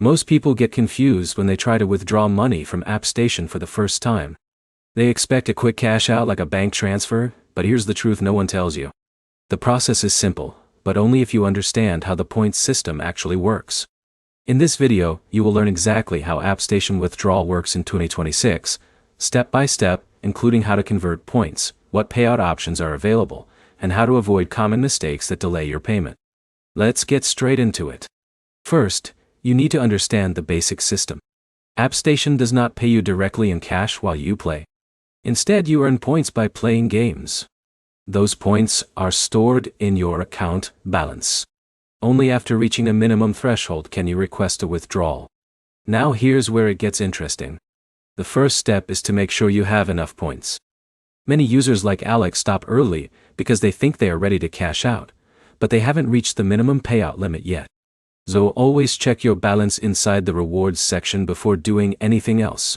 Most people get confused when they try to withdraw money from AppStation for the first time. They expect a quick cash out like a bank transfer, but here's the truth no one tells you. The process is simple, but only if you understand how the points system actually works. In this video, you will learn exactly how AppStation Withdrawal works in 2026, step by step, including how to convert points, what payout options are available, and how to avoid common mistakes that delay your payment. Let's get straight into it. First, you need to understand the basic system. AppStation does not pay you directly in cash while you play. Instead, you earn points by playing games. Those points are stored in your account balance. Only after reaching a minimum threshold can you request a withdrawal. Now here's where it gets interesting. The first step is to make sure you have enough points. Many users like Alex stop early because they think they are ready to cash out, but they haven't reached the minimum payout limit yet. So always check your balance inside the rewards section before doing anything else.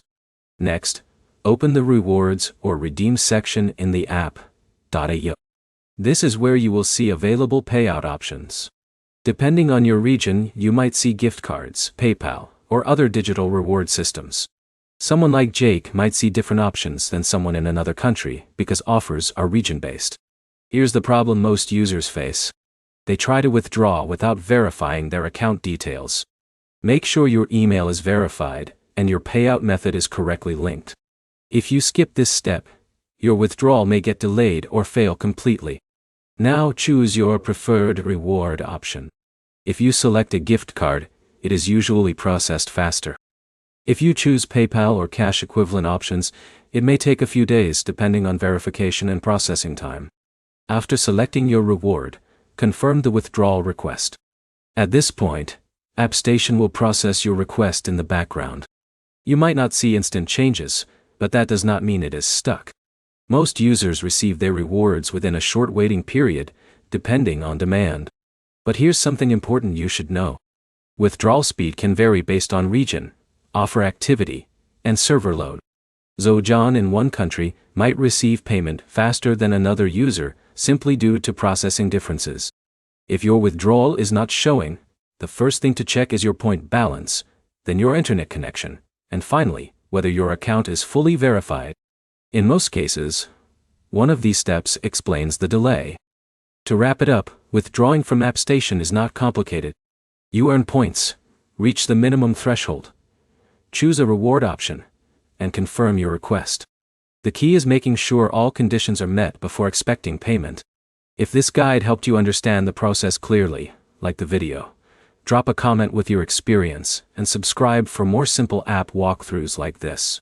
Next, open the rewards or redeem section in the app.io. This is where you will see available payout options. Depending on your region, you might see gift cards, PayPal, or other digital reward systems. Someone like Jake might see different options than someone in another country because offers are region-based. Here's the problem most users face. They try to withdraw without verifying their account details. Make sure your email is verified and your payout method is correctly linked. If you skip this step, your withdrawal may get delayed or fail completely. Now choose your preferred reward option. If you select a gift card, it is usually processed faster. If you choose PayPal or cash equivalent options, it may take a few days depending on verification and processing time. After selecting your reward, confirm the withdrawal request. At this point, AppStation will process your request in the background. You might not see instant changes, but that does not mean it is stuck. Most users receive their rewards within a short waiting period, depending on demand. But here's something important you should know. Withdrawal speed can vary based on region, offer activity, and server load. So John in one country might receive payment faster than another user simply due to processing differences. If your withdrawal is not showing, the first thing to check is your point balance, then your internet connection, and finally, whether your account is fully verified. In most cases, one of these steps explains the delay. To wrap it up, withdrawing from AppStation is not complicated. You earn points, reach the minimum threshold, choose a reward option, and confirm your request. The key is making sure all conditions are met before expecting payment. If this guide helped you understand the process clearly, like the video, drop a comment with your experience and subscribe for more simple app walkthroughs like this.